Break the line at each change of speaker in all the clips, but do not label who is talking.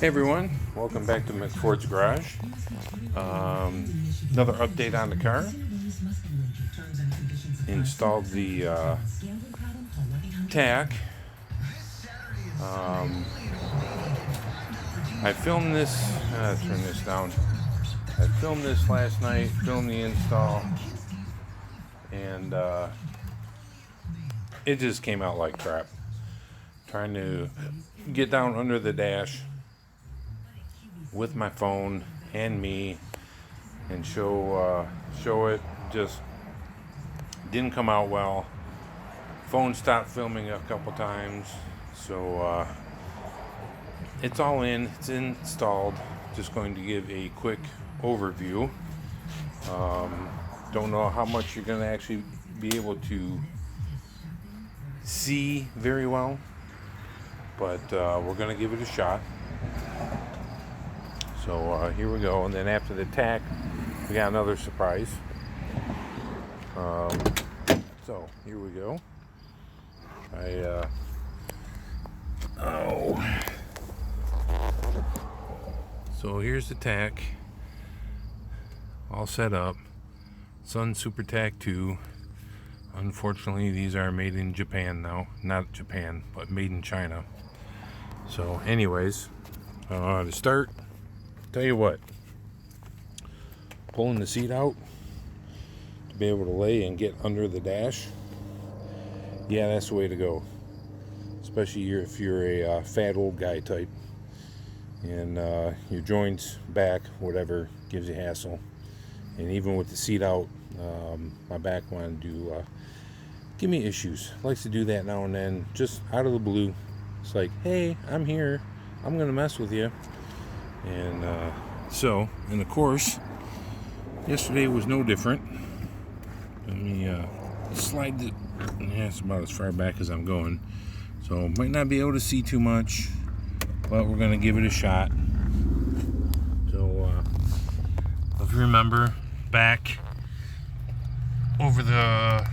Hey everyone, welcome back to McFord's Garage. Another update on the car. Installed the tach. I filmed this, turn this down. I filmed this last night, filmed the install, and it just came out like crap. Trying to get down under the dash with my phone and me and show it, just didn't come out well. Phone stopped filming a couple times, so it's all in, it's installed. Just going to give a quick overview. Don't know how much you're going to actually be able to see very well, but we're going to give it a shot. So here we go, and then after the tach, we got another surprise. So here we go. So here's the tach, all set up. Sun Super Tach II. Unfortunately, these are made in Japan now. Not Japan, but made in China. So anyways, to start, tell you what, pulling the seat out to be able to lay and get under the dash, yeah, that's the way to go. Especially if you're a fat old guy type and your joints, back, whatever, gives you hassle. And even with the seat out, my back wanted to give me issues. Likes to do that now and then, just out of the blue. It's like, hey, I'm here, I'm gonna mess with you. And and of course, yesterday was no different. Let me slide it. Yeah, it's about as far back as I'm going. So might not be able to see too much, but we're gonna give it a shot. So if you remember back over the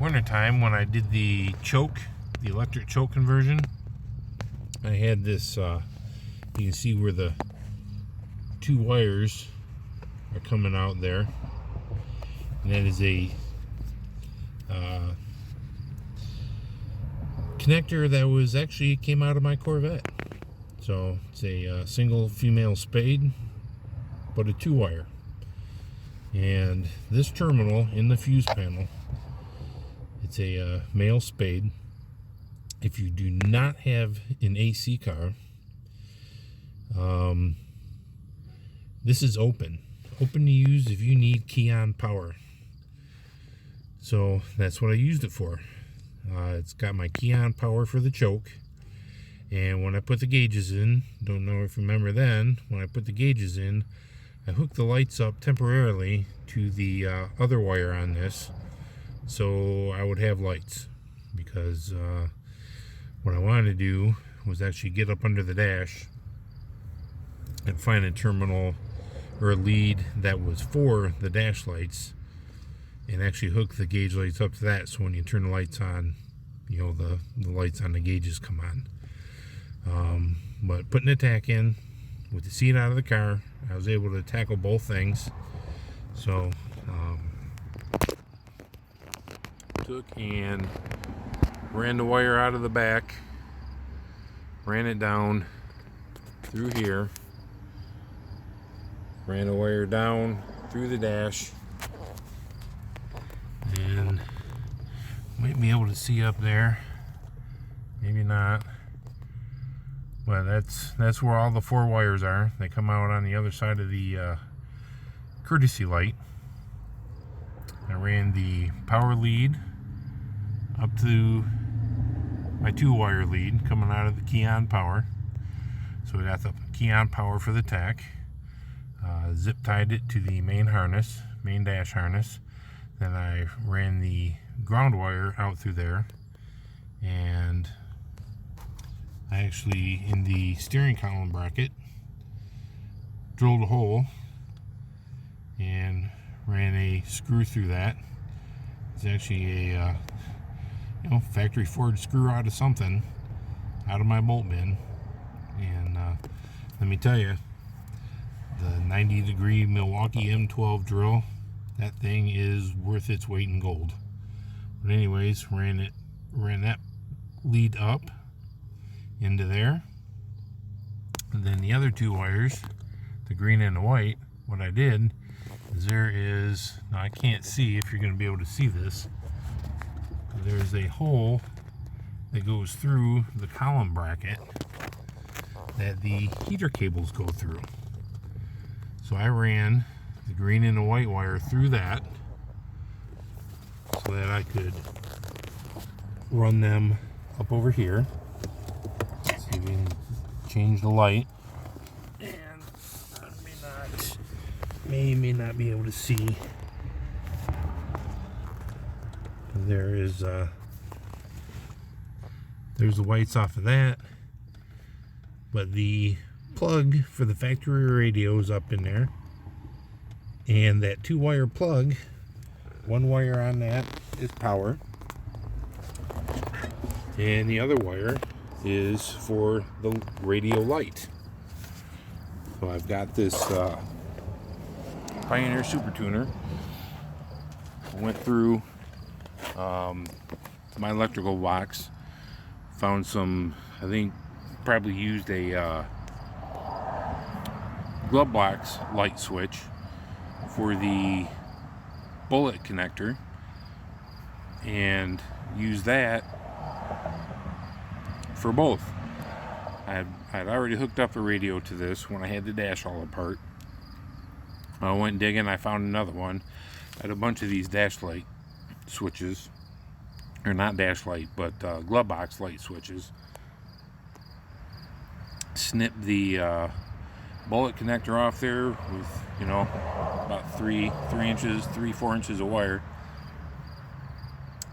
winter time when I did the choke, the electric choke conversion, I had this, you can see where the two wires are coming out there, and that is a connector that was actually came out of my Corvette. So it's a single female spade, but a 2-wire. And this terminal in the fuse panel, it's a male spade. If you do not have an AC car, this is open to use if you need key-on power. So that's what I used it for. It's got my key-on power for the choke, and when I put the gauges in, don't know if you remember then, when I put the gauges in, I hooked the lights up temporarily to the other wire on this, so I would have lights, because what I wanted to do was actually get up under the dash and find a terminal or a lead that was for the dash lights, and actually hook the gauge lights up to that, so when you turn the lights on, you know, the lights on the gauges come on. But putting the tach in with the seat out of the car, I was able to tackle both things. So took and ran the wire out of the back, ran it down through here, ran the wire down through the dash, and might be able to see up there, maybe not, but that's where all the 4 wires are. They come out on the other side of the courtesy light. I ran the power lead up to my 2-wire lead coming out of the key-on power. So we got the key-on power for the tach. Zip tied it to the main dash harness. Then I ran the ground wire out through there, and I actually, in the steering column bracket, drilled a hole and ran a screw through that. It's actually a factory forged screw out of something, out of my bolt bin, and let me tell you, the 90-degree Milwaukee M12 drill, that thing is worth its weight in gold. But anyways, ran that lead up into there, and then the other two wires, the green and the white, what I did is now I can't see if you're going to be able to see this, there's a hole that goes through the column bracket that the heater cables go through. So I ran the green and the white wire through that so that I could run them up over here. Let's see if we can change the light. And I may not be able to see. There's the whites off of that, but the plug for the factory radio is up in there, and that 2-wire plug, 1 wire on that is power, and the other wire is for the radio light. So I've got this Pioneer Super Tuner. I went through my electrical box, found some, I think probably used a glove box light switch for the bullet connector, and used that for both. I'd already hooked up the radio to this when I had the dash all apart. I went digging, I found another one. I had a bunch of these dash light switches, or not dash light, but glove box light switches. Snipped the bullet connector off there with, about 4 inches of wire,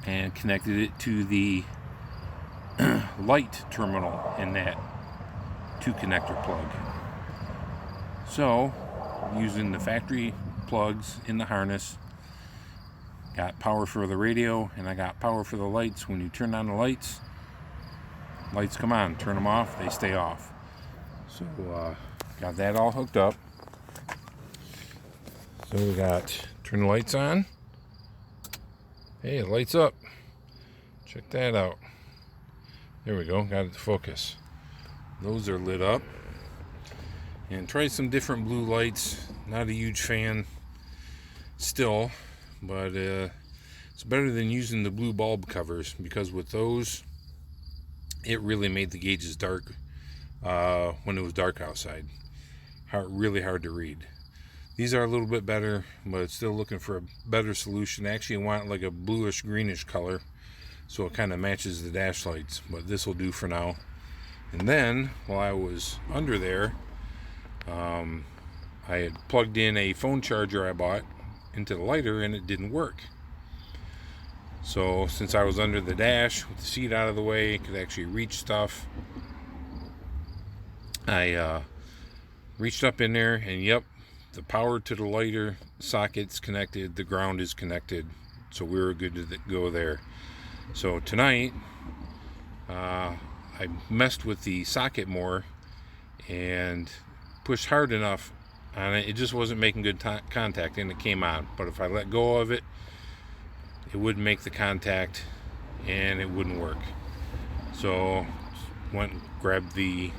and connected it to the light terminal in that 2 connector plug. So, using the factory plugs in the harness, got power for the radio, and I got power for the lights. When you turn on the lights come on. Turn them off, they stay off. So got that all hooked up. So we got, turn the lights on. Hey, it lights up. Check that out. There we go, got it to focus. Those are lit up. And try some different blue lights. Not a huge fan still, but it's better than using the blue bulb covers, because with those it really made the gauges dark when it was dark outside. Really hard to read. These are a little bit better, but it's still looking for a better solution. I actually want like a bluish greenish color, so it kind of matches the dash lights, but this will do for now. And then while I was under there, I had plugged in a phone charger I bought into the lighter, and it didn't work. So since I was under the dash with the seat out of the way, could actually reach stuff, I reached up in there, and yep, the power to the lighter socket's connected, the ground is connected, so we were good to go there. So tonight I messed with the socket more and pushed hard enough on it. It just wasn't making good contact, and it came on. But if I let go of it, it wouldn't make the contact and it wouldn't work. So went and grabbed the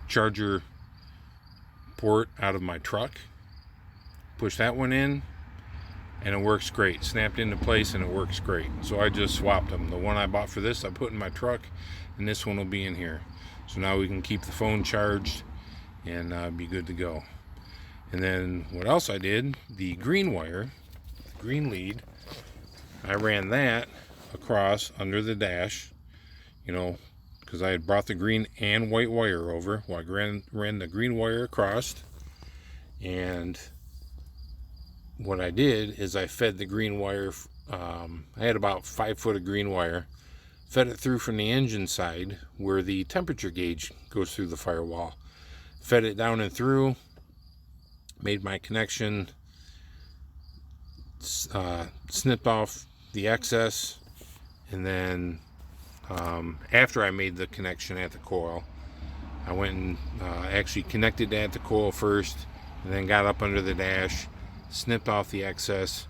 charger port out of my truck, pushed that one in, and it works great. Snapped into place and it works great. So I just swapped them. The one I bought for this I put in my truck, and this one will be in here. So now we can keep the phone charged and be good to go. And then what else I did, the green wire, green lead, I ran that across under the dash, because I had brought the green and white wire over. Well, I ran the green wire across, and what I did is I fed the green wire, I had about 5 foot of green wire, fed it through from the engine side where the temperature gauge goes through the firewall, fed it down and through, made my connection, snipped off the excess, and then after I made the connection at the coil, I went and actually connected that to coil first, and then got up under the dash, snipped off the excess,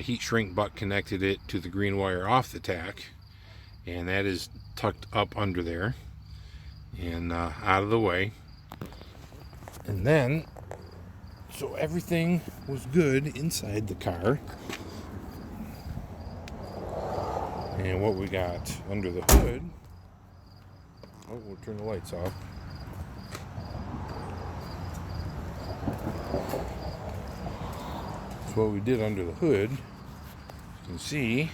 heat shrink butt connected it to the green wire off the tach, and that is tucked up under there and out of the way. And then, so everything was good inside the car. And what we got under the hood, oh, we'll turn the lights off. So what we did under the hood, you can see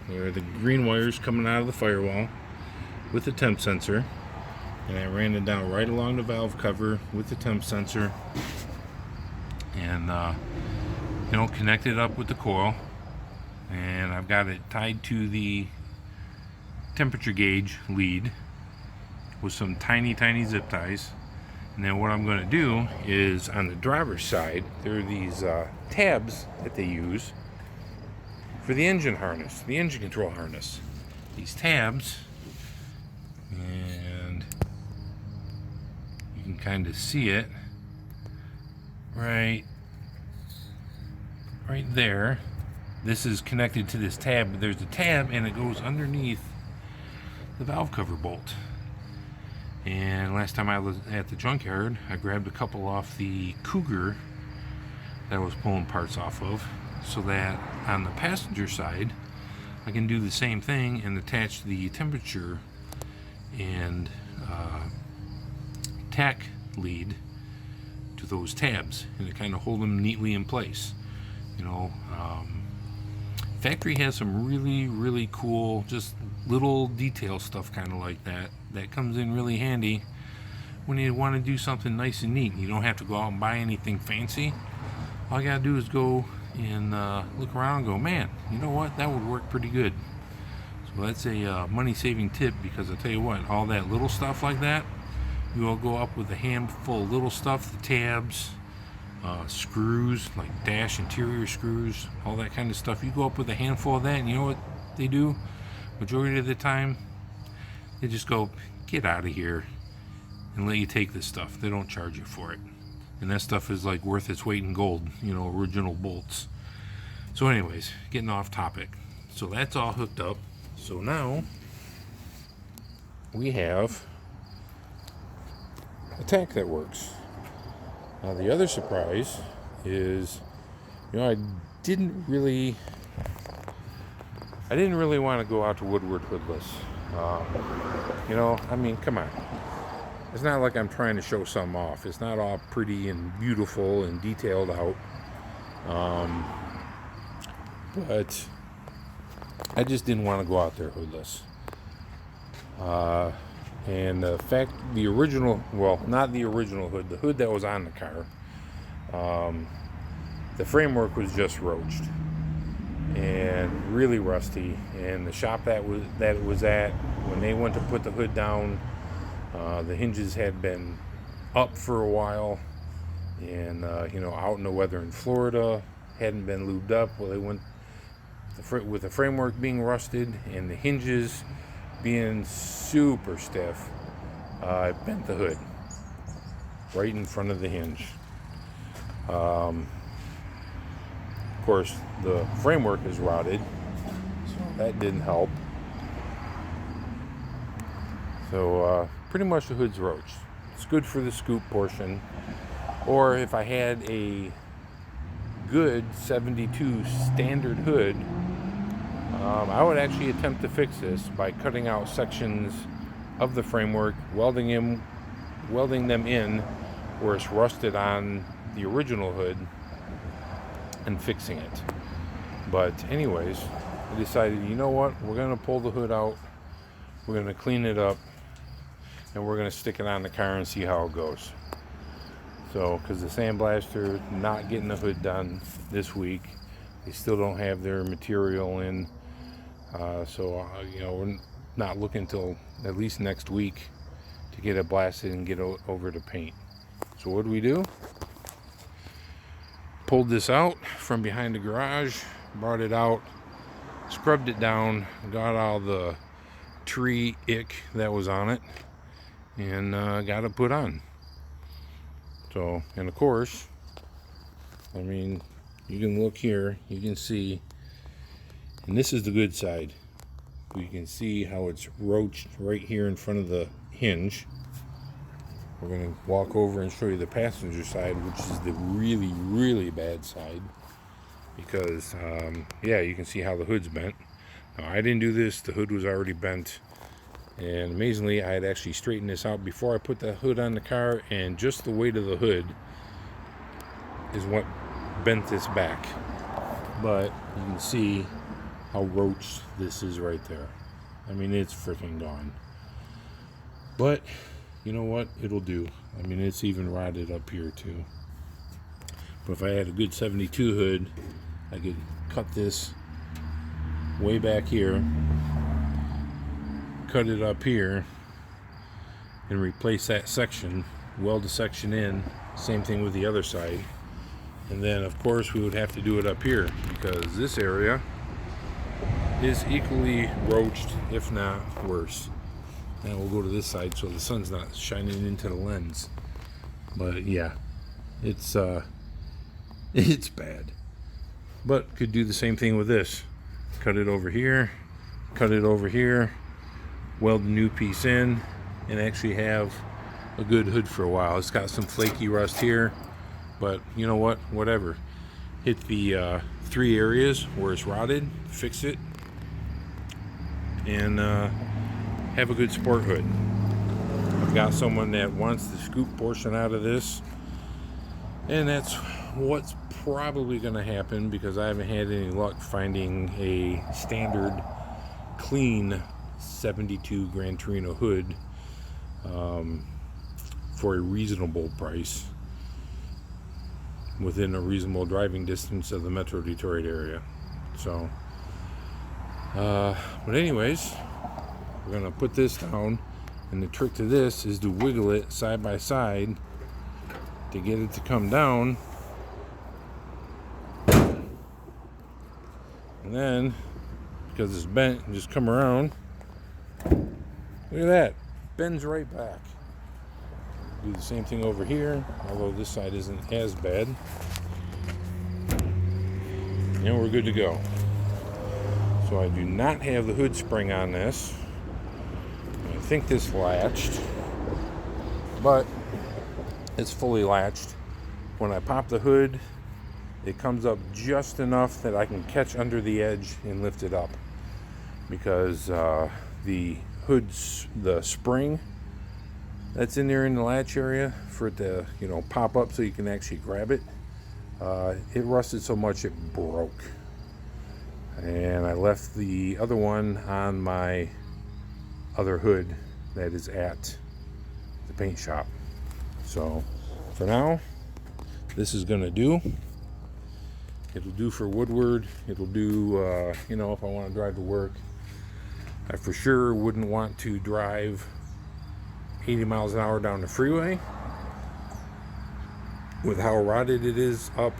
there are the green wires coming out of the firewall with the temp sensor, and I ran it down right along the valve cover with the temp sensor, and connected up with the coil, and I've got it tied to the temperature gauge lead with some tiny zip ties. And then what I'm going to do is, on the driver's side, there are these tabs that they use for the engine harness, the engine control harness. These tabs, and you can kind of see it right there. This is connected to this tab, but there's a tab and it goes underneath the valve cover bolt. And last time I was at the junkyard, I grabbed a couple off the Cougar that I was pulling parts off of, so that on the passenger side I can do the same thing and attach the temperature and tach lead to those tabs, and to kind of hold them neatly in place. Factory has some really cool, just little detail stuff kind of like that comes in really handy when you want to do something nice and neat. You don't have to go out and buy anything fancy. All you gotta do is go and look around and go, man, you know what, that would work pretty good. So that's a money saving tip, because I'll tell you what, all that little stuff like that, you all go up with a handful of little stuff, the tabs, screws, like dash interior screws, all that kind of stuff. You go up with a handful of that, and you know what they do? Majority of the time, they just go, get out of here, and let you take this stuff. They don't charge you for it. And that stuff is like worth its weight in gold, original bolts. So anyways, getting off topic. So that's all hooked up. So now we have a tach that works. Now the other surprise is, I didn't really want to go out to Woodward hoodless. Come on. It's not like I'm trying to show something off. It's not all pretty and beautiful and detailed out. But I just didn't want to go out there hoodless. And the fact, the original, well, not the original hood, the hood that was on the car, the framework was just roached and really rusty. And the shop that it was at, when they went to put the hood down, the hinges had been up for a while, and out in the weather in Florida, hadn't been lubed up. Well, they went with the framework being rusted and the hinges being super stiff. I bent the hood right in front of the hinge. Of course, the framework is rotted, so that didn't help. So pretty much the hood's roached. It's good for the scoop portion, or if I had a good 72 standard hood, I would actually attempt to fix this by cutting out sections of the framework, welding them in where it's rusted on the original hood, and fixing it. But anyways, I decided, you know what, we're going to pull the hood out, we're going to clean it up, and we're going to stick it on the car and see how it goes. So, because the sandblaster not getting the hood done this week, they still don't have their material in, so we're not looking until at least next week to get it blasted and get over to paint. So what do? Pulled this out from behind the garage, brought it out, scrubbed it down, got all the tree ick that was on it, and got it put on. So, and of course, I mean, you can look here, you can see, and this is the good side. You can see how it's roached right here in front of the hinge. We're going to walk over and show you the passenger side, which is the really, really bad side. Because, yeah, you can see how the hood's bent. Now, I didn't do this. The hood was already bent. And amazingly, I had actually straightened this out before I put the hood on the car. And just the weight of the hood is what bent this back. But you can see how roached this is right there. I mean, it's freaking gone. But you know what? It'll do. I mean, it's even rotted up here too. But if I had a good 72 hood, I could cut this way back here, cut it up here, and replace that section, weld the section in. Same thing with the other side. And then, of course, we would have to do it up here because this area is equally roached, if not worse. Now we'll go to this side so the sun's not shining into the lens. But yeah, it's bad. But could do the same thing with this. Cut it over here, cut it over here, weld the new piece in, and actually have a good hood for a while. It's got some flaky rust here, but you know what? Whatever. Hit the 3 areas where it's rotted, fix it, and have a good sport hood. I've got someone that wants the scoop portion out of this, and that's what's probably going to happen because I haven't had any luck finding a standard clean 72 Gran Torino hood for a reasonable price within a reasonable driving distance of the Metro Detroit area. So but anyways, we're going to put this down, and the trick to this is to wiggle it side by side to get it to come down. And then, because it's bent, just come around. Look at that. Bends right back. Do the same thing over here, although this side isn't as bad. And we're good to go. So I do not have the hood spring on this. I think this latched, but it's fully latched. When I pop the hood, it comes up just enough that I can catch under the edge and lift it up, because the hood's the spring that's in there in the latch area for it to, you know, pop up so you can actually grab it. It rusted so much it broke, and I left the other one on my other hood that is at the paint shop. So for now, this is gonna do. It'll do for Woodward. It'll do, you know, if I want to drive to work. I for sure wouldn't want to drive 80 miles an hour down the freeway with how rotted it is up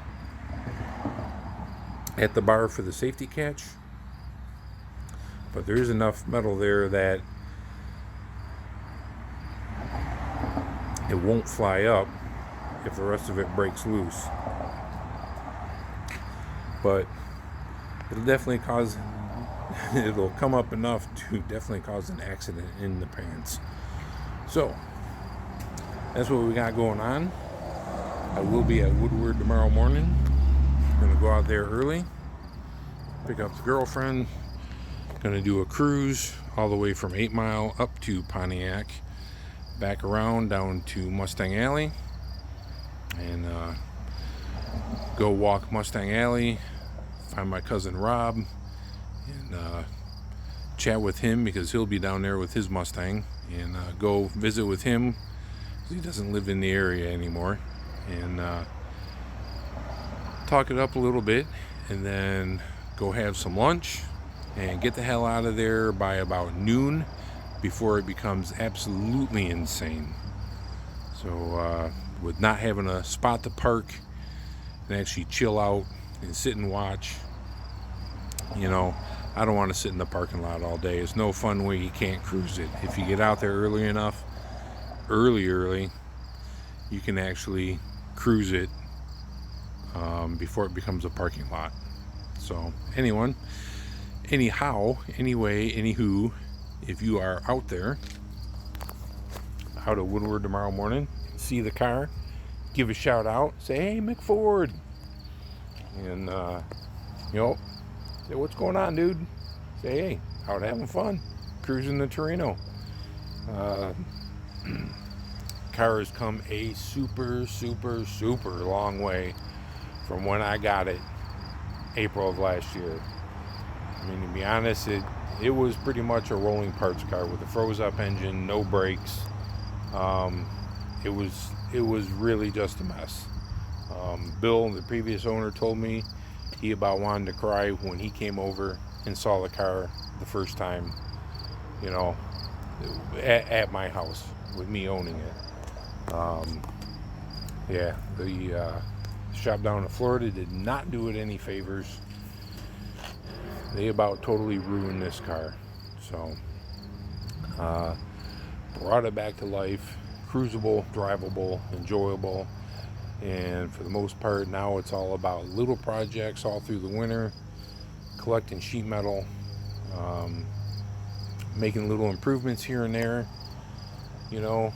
at the bar for the safety catch. But there is enough metal there that it won't fly up if the rest of it breaks loose. But it'll definitely cause, it'll come up enough to definitely cause an accident in the pants. So that's what we got going on. I will be at Woodward tomorrow morning. I'm gonna go out there early, pick up the girlfriend. Gonna do a cruise all the way from 8 Mile up to Pontiac, back around down to Mustang Alley, and go walk Mustang Alley, find my cousin Rob, and chat with him because he'll be down there with his Mustang, and go visit with him because he doesn't live in the area anymore, and talk it up a little bit, and then go have some lunch and get the hell out of there by about noon before it becomes absolutely insane. So with not having a spot to park and actually chill out and sit and watch, you know, I don't want to sit in the parking lot all day. It's no fun when you can't cruise it. If you get out there early enough, early, you can actually cruise it before it becomes a parking lot. So anyway, anywho, if you are out there, out at Woodward tomorrow morning, see the car, give a shout out, say, hey, McFord. And, say, what's going on, dude? Say, hey, out having fun, cruising the Torino. Car has come a super long way from when I got it April of last year. I mean, to be honest, it was pretty much a rolling parts car with a froze up engine, no brakes. It was really just a mess. Bill, the previous owner, told me he about wanted to cry when he came over and saw the car the first time, at my house with me owning it. The shop down in Florida did not do it any favors. They about totally ruined this car. So brought it back to life, cruisable, drivable, enjoyable, and for the most part now it's all about little projects all through the winter, collecting sheet metal, making little improvements here and there. You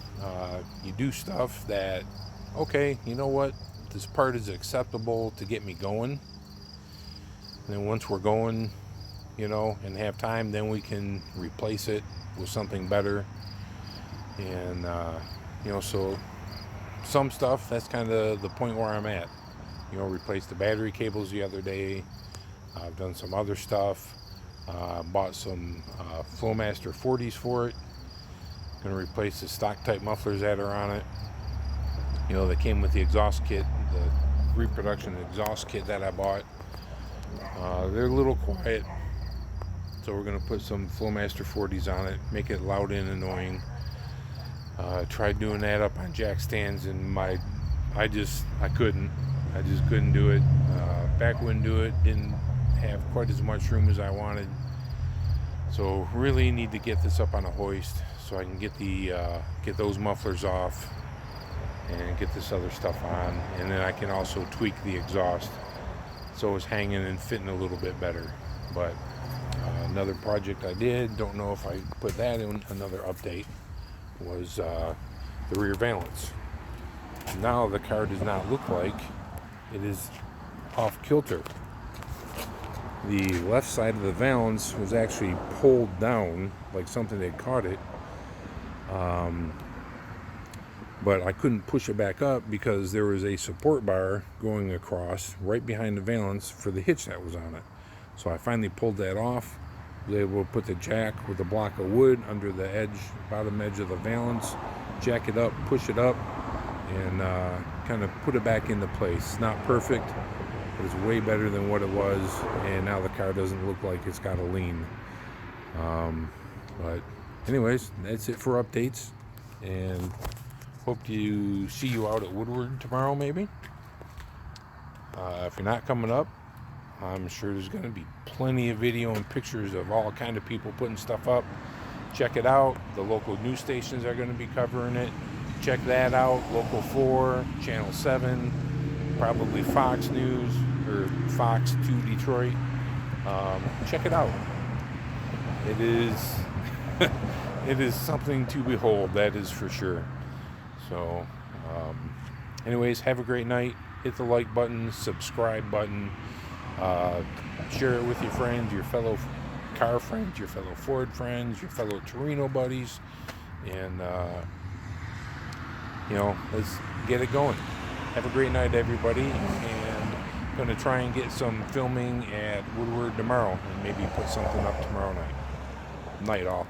do stuff that, okay, you know what, this part is acceptable to get me going. And then once we're going, and have time, then we can replace it with something better. And, so some stuff, that's kind of the point where I'm at. Replaced the battery cables the other day. I've done some other stuff. Bought some Flowmaster 40s for it. Going to replace the stock type mufflers that are on it. That came with the exhaust kit, the reproduction exhaust kit that I bought. They're a little quiet, so we're going to put some Flowmaster 40s on it, make it loud and annoying. Tried doing that up on jack stands, and I just couldn't do it. Back wouldn't do it. Didn't have quite as much room as I wanted. So really need to get this up on a hoist so I can get those mufflers off and get this other stuff on, and then I can also tweak the exhaust so it's hanging and fitting a little bit better. But another project I did, don't know if I put that in another update, was the rear valance. Now the car does not look like it is off kilter. The left side of the valance was actually pulled down like something had caught it, but I couldn't push it back up because there was a support bar going across right behind the valance for the hitch that was on it. So I finally pulled that off, was able to put the jack with a block of wood under the bottom edge of the valance, jack it up, push it up, and kind of put it back into place. Not perfect, but it's way better than what it was, and now the car doesn't look like it's got a lean. But anyways, that's it for updates, and hope to see you out at Woodward tomorrow, maybe. If you're not coming up, I'm sure there's going to be plenty of video and pictures of all kind of people putting stuff up. Check it out. The local news stations are going to be covering it. Check that out. Local 4, Channel 7, probably Fox News or Fox 2 Detroit. Check it out. It is something to behold, that is for sure. So, anyways, have a great night. Hit the like button, subscribe button, share it with your friends, your fellow car friends, your fellow Ford friends, your fellow Torino buddies, and let's get it going. Have a great night, everybody, and going to try and get some filming at Woodward tomorrow, and maybe put something up tomorrow night. Night all.